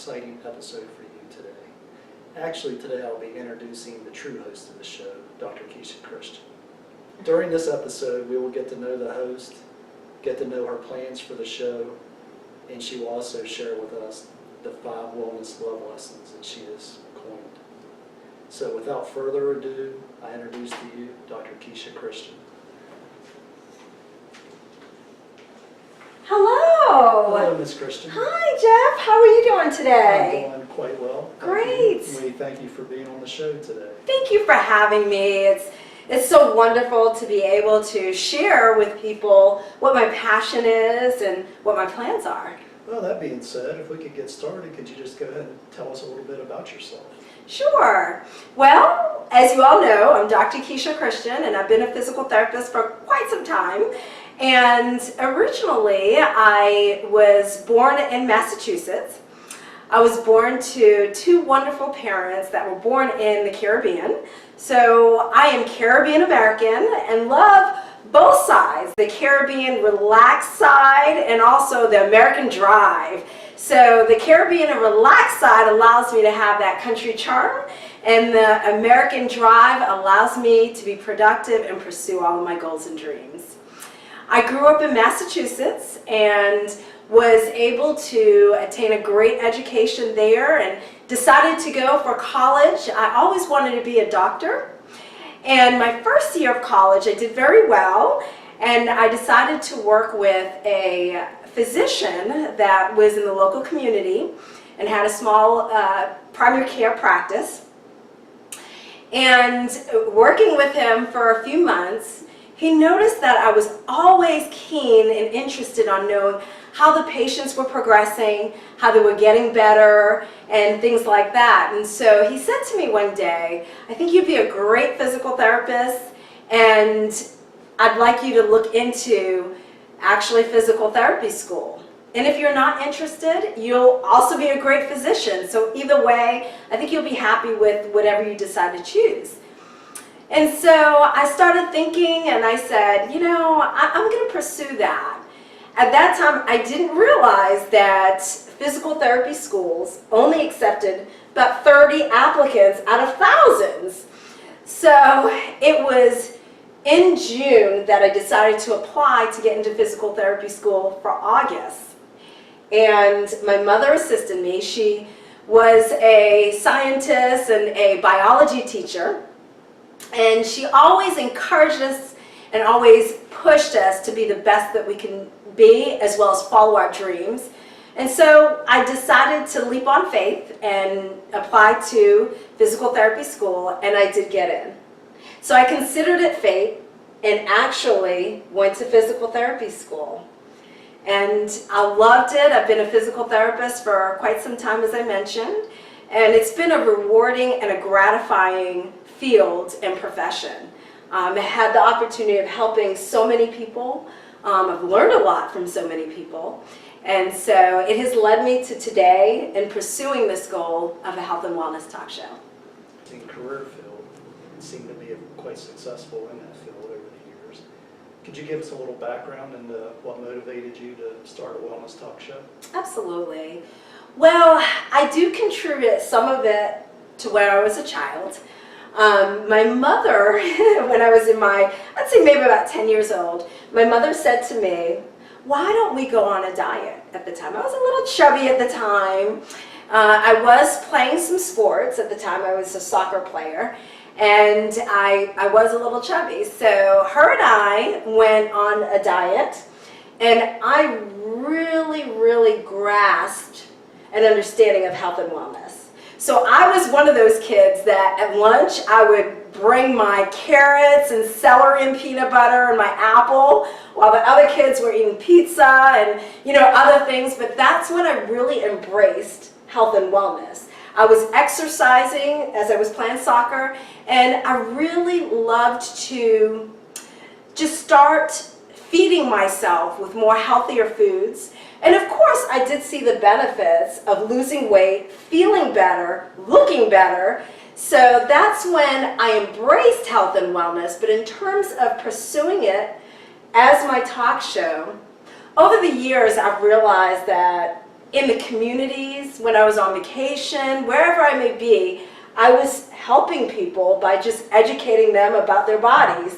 exciting episode for you today. Actually, today I'll be introducing the true host of the show, Dr. Keisha Christian. During this episode, we will get to know the host, get to know her plans for the show, and she will also share with us the 5 wellness love lessons that she has coined. So without further ado, I introduce to you Dr. Keisha Christian. Hello. Hello, Ms. Christian. Hi, Jeff. How are you doing today? I'm doing quite well. Great. We thank you for being on the show today. Thank you for having me. It's so wonderful to be able to share with people what my passion is and what my plans are. Well, that being said, if we could get started, could you just go ahead and tell us a little bit about yourself? Sure. Well, as you all know, I'm Dr. Keisha Christian, and I've been a physical therapist for quite some time. And originally, I was born in Massachusetts. I was born to 2 wonderful parents that were born in the Caribbean. So I am Caribbean American and love both sides, the Caribbean relaxed side and also the American drive. So the Caribbean and relaxed side allows me to have that country charm, and the American drive allows me to be productive and pursue all of my goals and dreams. I grew up in Massachusetts and was able to attain a great education there and decided to go for college. I always wanted to be a doctor. And my first year of college, I did very well, and I decided to work with a physician that was in the local community and had a small primary care practice. And working with him for a few months, he noticed that I was always keen and interested on knowing how the patients were progressing, how they were getting better, and things like that. And so he said to me one day, I think you'd be a great physical therapist, and I'd like you to look into actually physical therapy school. And if you're not interested, you'll also be a great physician. So either way, I think you'll be happy with whatever you decide to choose. And so I started thinking, and I said, you know, I'm going to pursue that. At that time, I didn't realize that physical therapy schools only accepted about 30 applicants out of thousands. So it was in June that I decided to apply to get into physical therapy school for August. And my mother assisted me. She was a scientist and a biology teacher. And she always encouraged us and always pushed us to be the best that we can be, as well as follow our dreams. And so I decided to leap on faith and apply to physical therapy school, and I did get in. So I considered it fate and actually went to physical therapy school. And I loved it. I've been a physical therapist for quite some time, as I mentioned, and it's been a rewarding and a gratifying field and profession. I had the opportunity of helping so many people. I've learned a lot from so many people, and so it has led me to today in pursuing this goal of a health and wellness talk show. In career field, you seem to be quite successful in that field over the years. Could you give us a little background into what motivated you to start a wellness talk show? Absolutely. Well, I do contribute some of it to when I was a child. My mother, when I was in I'd say maybe about 10 years old, my mother said to me, why don't we go on a diet at the time? I was a little chubby at the time. I was playing some sports at the time. I was a soccer player, and I was a little chubby. So her and I went on a diet, and I really grasped an understanding of health and wellness. So I was one of those kids that at lunch I would bring my carrots and celery and peanut butter and my apple, while the other kids were eating pizza and other things. But that's when I really embraced health and wellness. I was exercising as I was playing soccer, and I really loved to just start feeding myself with more healthier foods. And of course, I did see the benefits of losing weight, feeling better, looking better. So that's when I embraced health and wellness. But in terms of pursuing it as my talk show, over the years I've realized that in the communities, when I was on vacation, wherever I may be, I was helping people by just educating them about their bodies.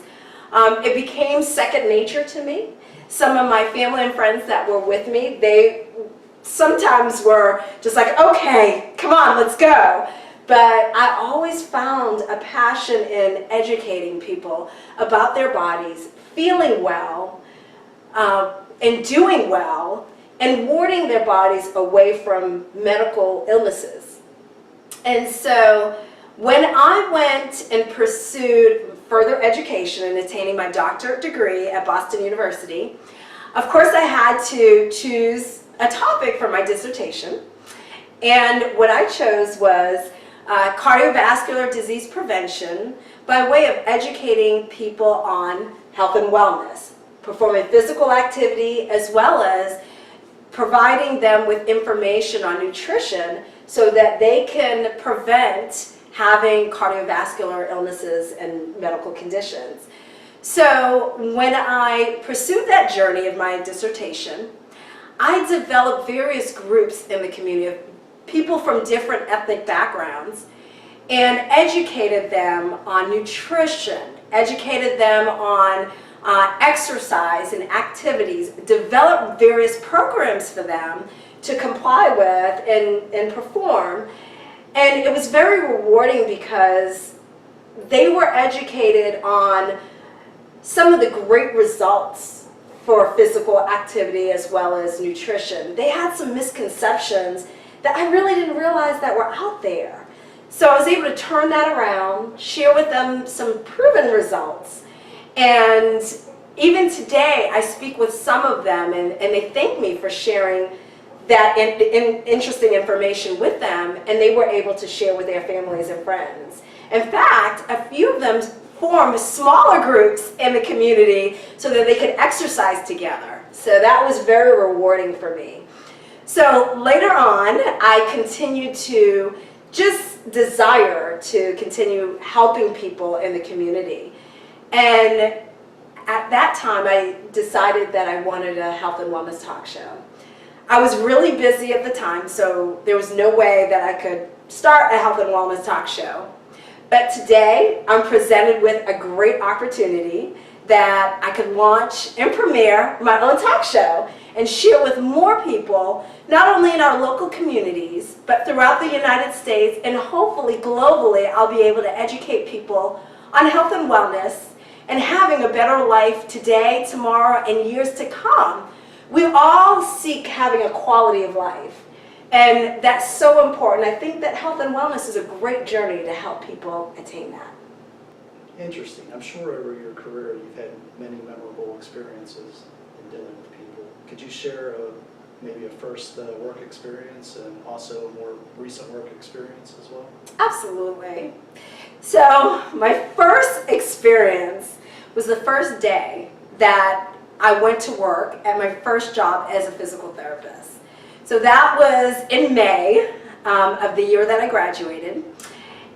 It became second nature to me. Some of my family and friends that were with me, they sometimes were just like, okay, come on, let's go. But I always found a passion in educating people about their bodies, feeling well, and doing well, and warding their bodies away from medical illnesses. And so when I went and pursued further education and attaining my doctorate degree at Boston University, of course I had to choose a topic for my dissertation. And what I chose was cardiovascular disease prevention by way of educating people on health and wellness, performing physical activity, as well as providing them with information on nutrition so that they can prevent having cardiovascular illnesses and medical conditions. So when I pursued that journey of my dissertation, I developed various groups in the community of people from different ethnic backgrounds and educated them on nutrition, educated them on exercise and activities, developed various programs for them to comply with and perform. And it was very rewarding because they were educated on some of the great results for physical activity as well as nutrition. They had some misconceptions that I really didn't realize that were out there. So I was able to turn that around, share with them some proven results. And even today, I speak with some of them, and they thank me for sharing that interesting information with them, and they were able to share with their families and friends. In fact, a few of them formed smaller groups in the community so that they could exercise together. So that was very rewarding for me. So later on, I continued to just desire to continue helping people in the community. And at that time, I decided that I wanted a health and wellness talk show. I was really busy at the time, so there was no way that I could start a health and wellness talk show. But today, I'm presented with a great opportunity that I could launch and premiere my own talk show and share with more people, not only in our local communities, but throughout the United States, and hopefully globally, I'll be able to educate people on health and wellness and having a better life today, tomorrow, and years to come. We all seek having a quality of life, and that's so important. I think that health and wellness is a great journey to help people attain that. Interesting. I'm sure over your career you've had many memorable experiences in dealing with people. Could you share maybe a first work experience and also a more recent work experience as well? Absolutely. So my first experience was the first day that I went to work at my first job as a physical therapist. So that was in May of the year that I graduated.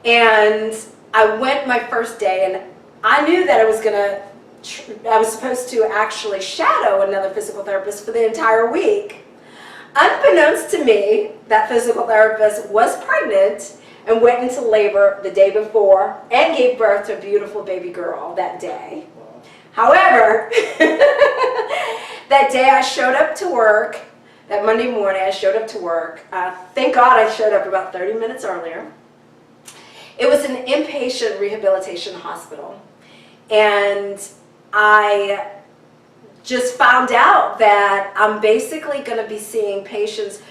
And I went my first day, and I knew that I was supposed to actually shadow another physical therapist for the entire week. Unbeknownst to me, that physical therapist was pregnant and went into labor the day before and gave birth to a beautiful baby girl that day. Wow. However, that day I showed up to work, that Monday morning I showed up to work. Thank God I showed up about 30 minutes earlier. It was an inpatient rehabilitation hospital, and I just found out that I'm basically going to be seeing patients,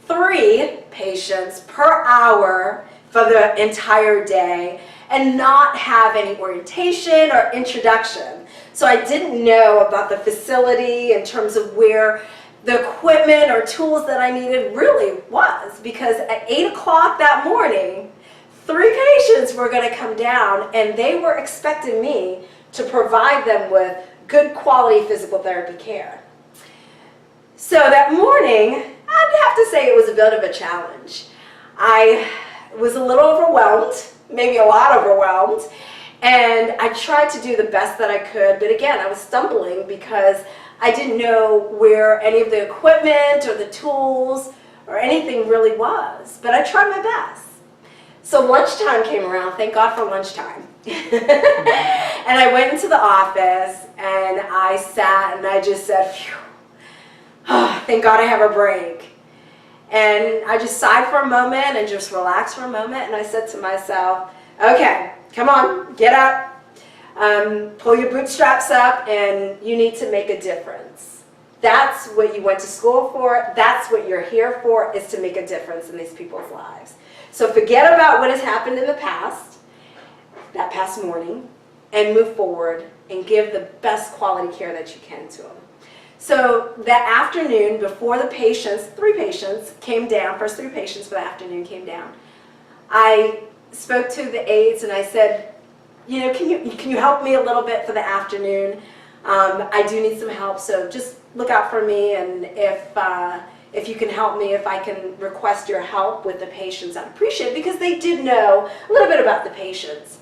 3 patients per hour for the entire day, and not have any orientation or introduction. So I didn't know about the facility in terms of where the equipment or tools that I needed really was, because at 8 o'clock that morning, 3 patients were going to come down, and they were expecting me to provide them with good quality physical therapy care. So that morning, I'd have to say it was a bit of a challenge. I was a little overwhelmed, maybe a lot overwhelmed, and I tried to do the best that I could, but again, I was stumbling because I didn't know where any of the equipment or the tools or anything really was, but I tried my best. So lunchtime came around, thank God for lunchtime. And I went into the office and I sat and I just said, phew, oh, thank God I have a break. And I just sighed for a moment and just relaxed for a moment, and I said to myself, okay, come on, get up, pull your bootstraps up, and you need to make a difference. That's what you went to school for. That's what you're here for, is to make a difference in these people's lives. So forget about what has happened in the past, that past morning, and move forward and give the best quality care that you can to them. So that afternoon, before the patients, 3 patients came down, first 3 patients for the afternoon came down, I spoke to the aides and I said, you know, can you help me a little bit for the afternoon? I do need some help, so just look out for me, and if you can help me, if I can request your help with the patients, I'd appreciate it, because they did know a little bit about the patients.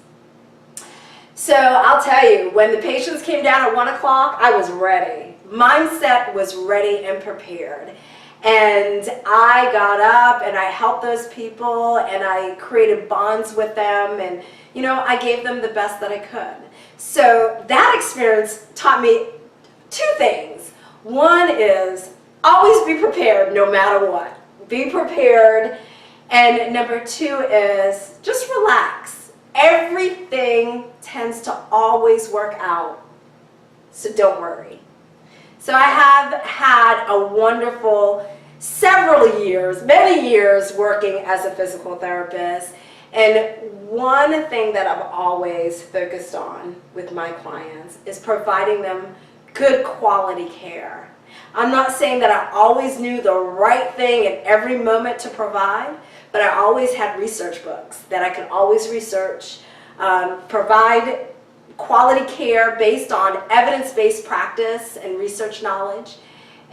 So I'll tell you, when the patients came down at 1 o'clock, I was ready. Mindset was ready and prepared. And I got up and I helped those people and I created bonds with them, and you know, I gave them the best that I could. So that experience taught me 2 things. One is always be prepared no matter what. Be prepared. And number 2 is just relax. Everything tends to always work out, so don't worry. So I have had a wonderful several years, many years working as a physical therapist. And one thing that I've always focused on with my clients is providing them good quality care. I'm not saying that I always knew the right thing at every moment to provide, but I always had research books that I could always research, provide quality care based on evidence-based practice and research knowledge.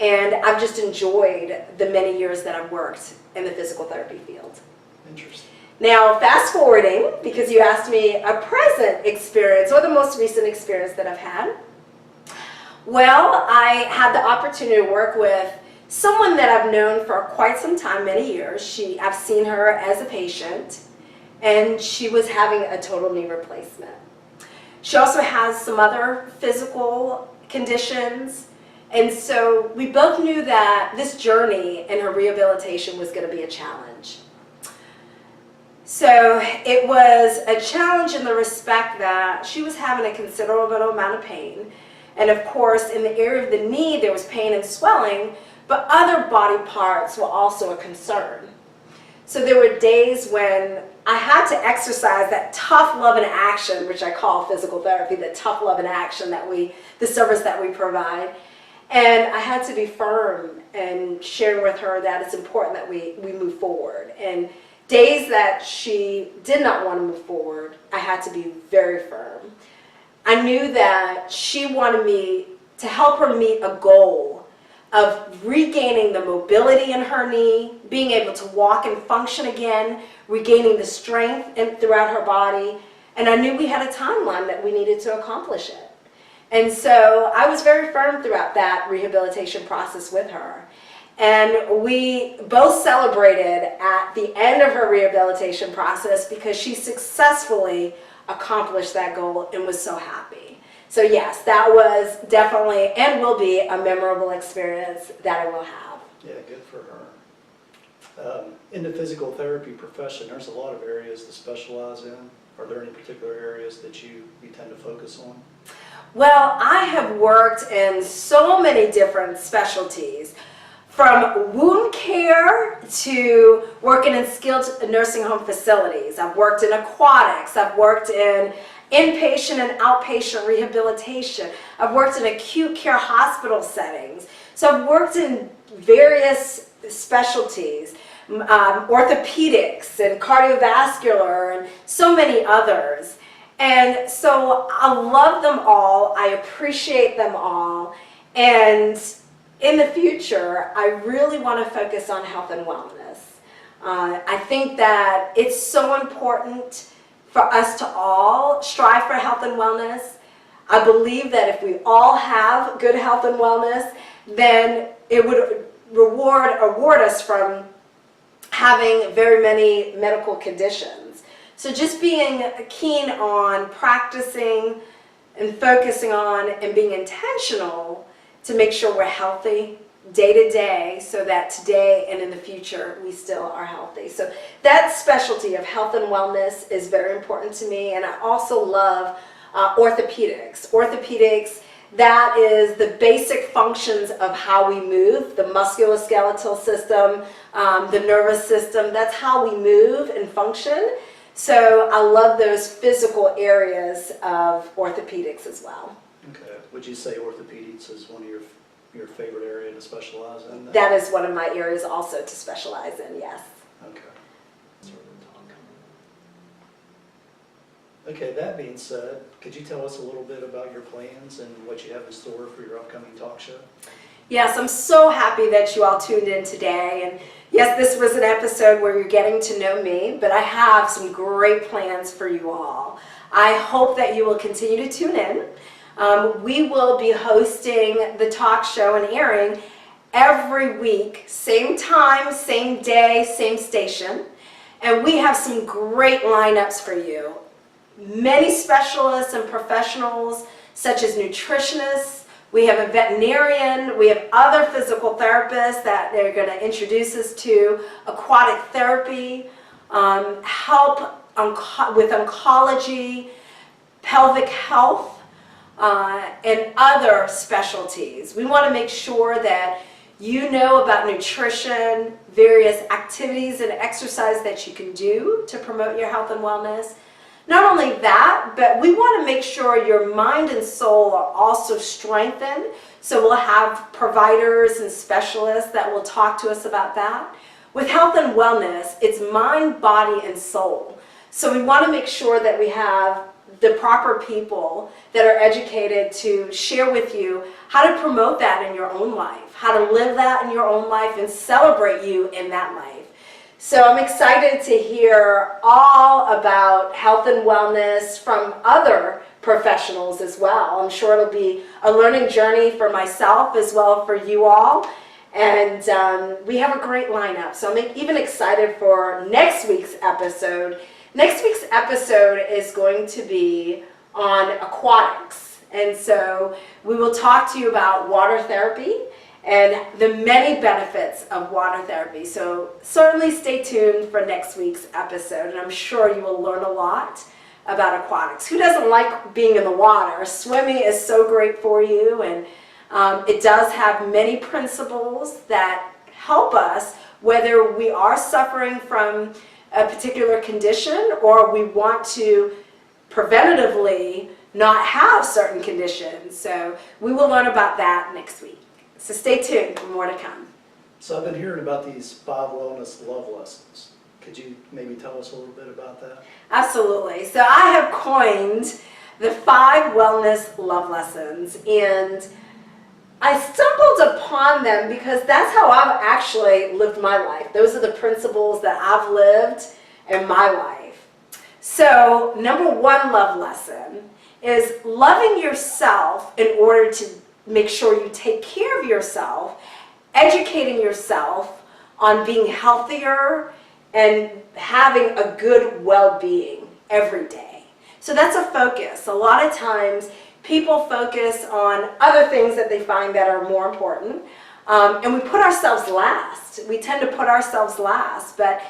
And I've just enjoyed the many years that I've worked in the physical therapy field. Interesting. Now, fast forwarding, because you asked me a present experience or the most recent experience that I've had. Well, I had the opportunity to work with someone that I've known for quite some time, many years. I've seen her as a patient, and she was having a total knee replacement. She also has some other physical conditions, and so we both knew that this journey in her rehabilitation was going to be a challenge. So it was a challenge in the respect that she was having a considerable amount of pain, and of course in the area of the knee there was pain and swelling, but other body parts were also a concern. So there were days when I had to exercise that tough love and action, which I call physical therapy, the tough love and action that the service that we provide. And I had to be firm and sharing with her that it's important that we move forward. And days that she did not want to move forward, I had to be very firm. I knew that she wanted me to help her meet a goal of regaining the mobility in her knee, being able to walk and function again, regaining the strength throughout her body. And I knew we had a timeline that we needed to accomplish it. And so I was very firm throughout that rehabilitation process with her. And we both celebrated at the end of her rehabilitation process because she successfully accomplished that goal and was so happy. So yes, that was definitely and will be a memorable experience that I will have. Yeah, good for her. In the physical therapy profession, there's a lot of areas to specialize in. Are there any particular areas that you tend to focus on? Well, I have worked in so many different specialties, from wound care to working in skilled nursing home facilities. I've worked in aquatics. I've worked in inpatient and outpatient rehabilitation. I've worked in acute care hospital settings. So I've worked in various specialties, orthopedics and cardiovascular and so many others. And so I love them all. I appreciate them all. And in the future, I really want to focus on health and wellness. I think that it's so important for us to all strive for health and wellness. I believe that if we all have good health and wellness, then it would award us from having very many medical conditions. So just being keen on practicing and focusing on and being intentional to make sure we're healthy day to day, so that today and in the future we still are healthy. So that specialty of health and wellness is very important to me. And I also love orthopedics. Orthopedics, that is the basic functions of how we move, the musculoskeletal system, the nervous system. That's how we move and function. So I love those physical areas of orthopedics as well. Okay. Would you say orthopedics is one of your favorite area to specialize in? That is one of my areas also to specialize in, yes. Okay. That's what we're talking. Okay, that being said, could you tell us a little bit about your plans and what you have in store for your upcoming talk show? Yes, I'm so happy that you all tuned in today. And yes, this was an episode where you're getting to know me, but I have some great plans for you all. I hope that you will continue to tune in. We will be hosting the talk show and airing every week, same time, same day, same station. And we have some great lineups for you. Many specialists and professionals, such as nutritionists. We have a veterinarian. We have other physical therapists that they're going to introduce us to, aquatic therapy, help with oncology, pelvic health, and other specialties. We want to make sure that you know about nutrition, various activities and exercise that you can do to promote your health and wellness. Not only that, but we want to make sure your mind and soul are also strengthened. So we'll have providers and specialists that will talk to us about that. With health and wellness, it's mind, body, and soul. So we want to make sure that we have the proper people that are educated to share with you how to promote that in your own life, how to live that in your own life and celebrate you in that life. So I'm excited to hear all about health and wellness from other professionals as well. I'm sure it'll be a learning journey for myself as well for you all. And we have a great lineup. So I'm even excited for next week's episode. Next week's episode is going to be on aquatics. And so we will talk to you about water therapy and the many benefits of water therapy. So certainly stay tuned for next week's episode, and I'm sure you will learn a lot about aquatics. Who doesn't like being in the water? Swimming is so great for you, and it does have many principles that help us, whether we are suffering from a particular condition or we want to preventatively not have certain conditions. So we will learn about that next week. So stay tuned for more to come. So I've been hearing about these 5 wellness love lessons. Could you maybe tell us a little bit about that? Absolutely. So I have coined the 5 wellness love lessons, and I stumbled upon them because that's how I've actually lived my life. Those are the principles that I've lived in my life. So number 1 love lesson is loving yourself in order to make sure you take care of yourself, educating yourself on being healthier and having a good well-being every day. So that's a focus. A lot of times people focus on other things that they find that are more important, and we put ourselves last. We tend to put ourselves last, but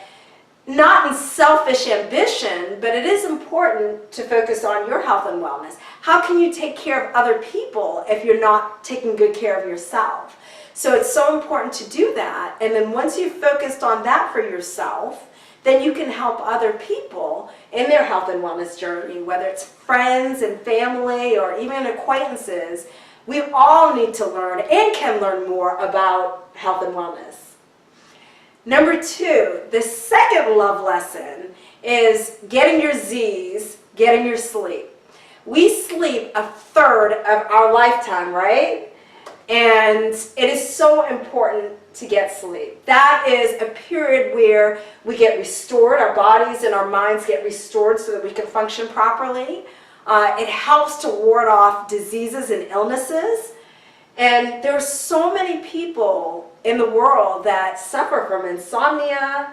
not in selfish ambition, but it is important to focus on your health and wellness. How can you take care of other people if you're not taking good care of yourself? So it's so important to do that. And then once you've focused on that for yourself, then you can help other people in their health and wellness journey, whether it's friends and family or even acquaintances. We all need to learn and can learn more about health and wellness. Number 2, the second love lesson is getting your Z's, getting your sleep. We sleep a third of our lifetime, right? And it is so important to get sleep. That is a period where we get restored, our bodies and our minds get restored so that we can function properly. It helps to ward off diseases and illnesses. And there are so many people in the world that suffer from insomnia,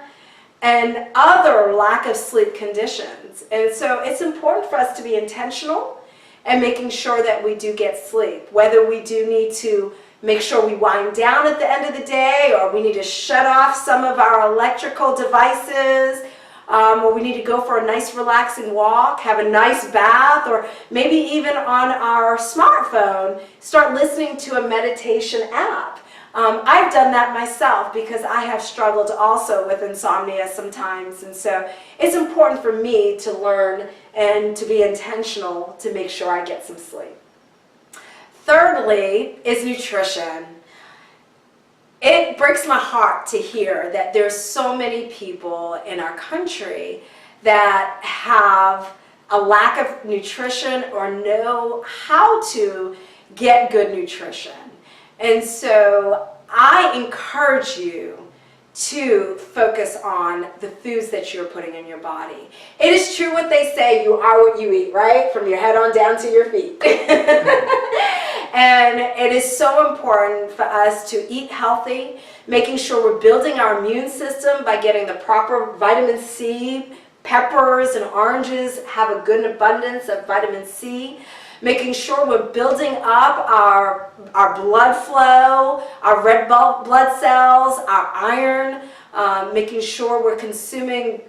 and other lack of sleep conditions. And so it's important for us to be intentional and making sure that we do get sleep, whether we do need to make sure we wind down at the end of the day, or we need to shut off some of our electrical devices, or we need to go for a nice relaxing walk, have a nice bath, or maybe even on our smartphone, start listening to a meditation app. I've done that myself because I have struggled also with insomnia sometimes, and so it's important for me to learn and to be intentional to make sure I get some sleep. Thirdly is nutrition. It breaks my heart to hear that there's so many people in our country that have a lack of nutrition or know how to get good nutrition. And so I encourage you to focus on the foods that you're putting in your body. It is true what they say, you are what you eat, right? From your head on down to your feet. And it is so important for us to eat healthy, making sure we're building our immune system by getting the proper vitamin C. Peppers and oranges have a good abundance of vitamin C. Making sure we're building up our blood flow, our red blood cells, our iron, making sure we're consuming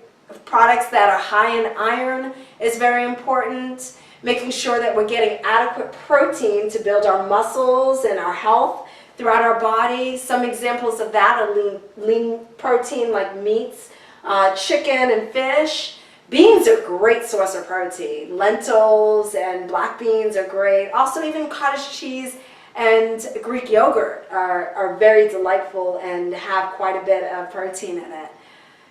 products that are high in iron is very important. Making sure that we're getting adequate protein to build our muscles and our health throughout our body. Some examples of that are lean protein like meats, chicken and fish. Beans are a great source of protein. Lentils and black beans are great. Also even cottage cheese and Greek yogurt are very delightful and have quite a bit of protein in it.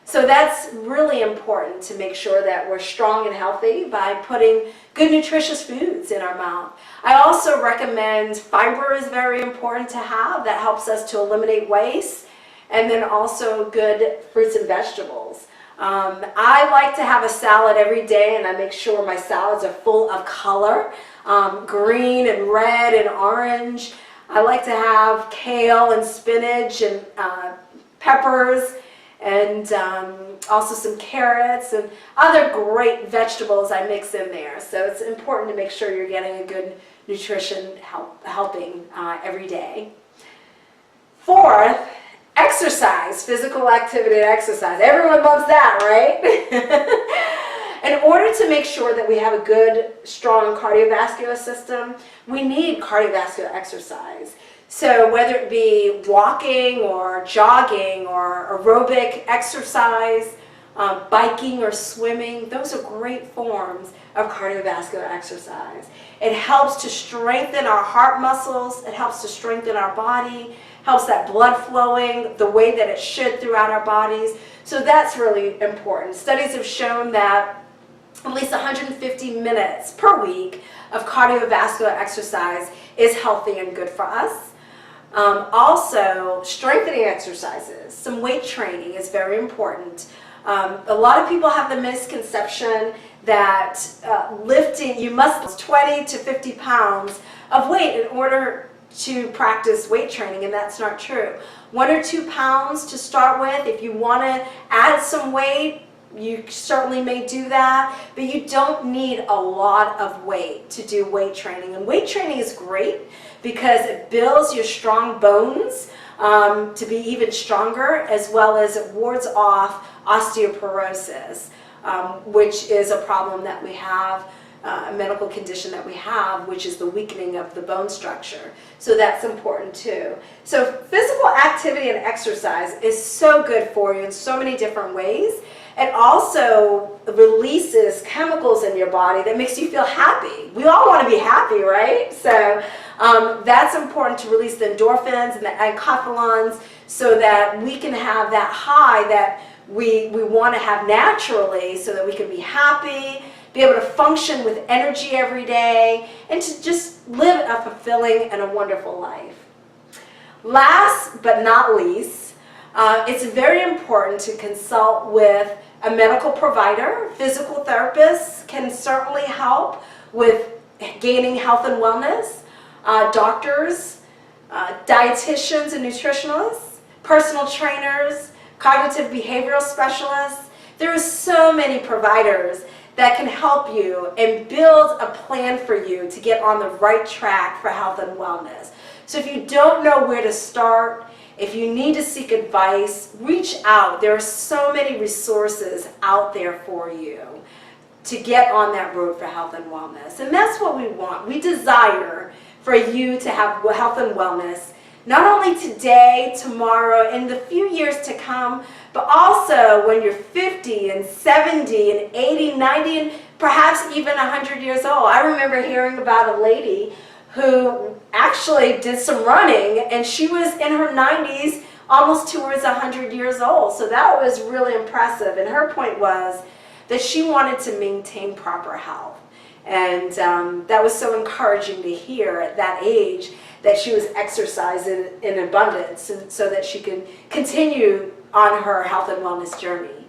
So that's really important to make sure that we're strong and healthy by putting good nutritious foods in our mouth. I also recommend fiber is very important to have. That helps us to eliminate waste. And then also good fruits and vegetables. I like to have a salad every day, and I make sure my salads are full of color, green and red and orange. I like to have kale and spinach and peppers, and also some carrots and other great vegetables I mix in there. So it's important to make sure you're getting a good nutrition helping every day. Fourth, exercise, physical activity and exercise. Everyone loves that, right? In order to make sure that we have a good, strong cardiovascular system, we need cardiovascular exercise. So whether it be walking or jogging or aerobic exercise, biking or swimming, those are great forms of cardiovascular exercise. It helps to strengthen our heart muscles, it helps to strengthen our body, helps that blood flowing the way that it should throughout our bodies. So that's really important. Studies have shown that at least 150 minutes per week of cardiovascular exercise is healthy and good for us. Also, strengthening exercises, some weight training is very important. A lot of people have the misconception that lifting, you must lift 20 to 50 pounds of weight in order to practice weight training, and that's not true. 1 or 2 pounds to start with. If you want to add some weight, you certainly may do that, but you don't need a lot of weight to do weight training. And weight training is great because it builds your strong bones to be even stronger, as well as it wards off osteoporosis, which is a problem that we have, a medical condition that we have, which is the weakening of the bone structure. So that's important too. So physical activity and exercise is so good for you in so many different ways. It also releases chemicals in your body that makes you feel happy. We all want to be happy, right? So that's important to release the endorphins and the enkephalins so that we can have that high that we want to have naturally, so that we can be happy, be able to function with energy every day, and to just live a fulfilling and a wonderful life. Last but not least, it's very important to consult with a medical provider. Physical therapists can certainly help with gaining health and wellness. Doctors, dietitians and nutritionists, personal trainers, cognitive behavioral specialists. There are so many providers that can help you and build a plan for you to get on the right track for health and wellness. So if you don't know where to start, if you need to seek advice, reach out. There are so many resources out there for you to get on that road for health and wellness. And that's what we want. We desire for you to have health and wellness, not only today, tomorrow, in the few years to come, but also when you're 50 and 70 and 80, 90, and perhaps even 100 years old. I remember hearing about a lady who actually did some running, and she was in her 90s, almost towards 100 years old. So that was really impressive. And her point was that she wanted to maintain proper health. And that was so encouraging to hear at that age, that she was exercising in abundance so that she could continue on her health and wellness journey.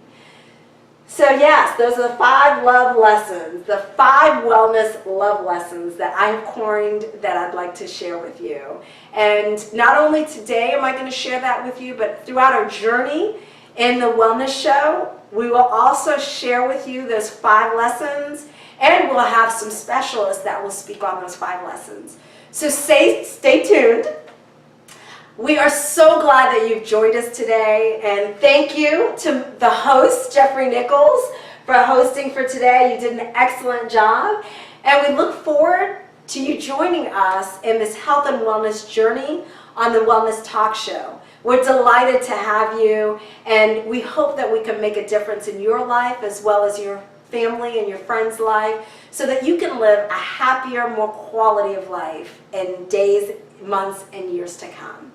So yes, those are the 5 love lessons, the 5 wellness love lessons that I have coined that I'd like to share with you. And not only today am I going to share that with you, but throughout our journey in the wellness show, we will also share with you those 5 lessons, and we'll have some specialists that will speak on those 5 lessons. So stay tuned. We are so glad that you've joined us today, and thank you to the host, Jeffrey Nichols, for hosting for today. You did an excellent job, and we look forward to you joining us in this health and wellness journey on the Wellness Talk Show. We're delighted to have you, and we hope that we can make a difference in your life as well as your family and your friends' life, so that you can live a happier, more quality of life in days, months, and years to come.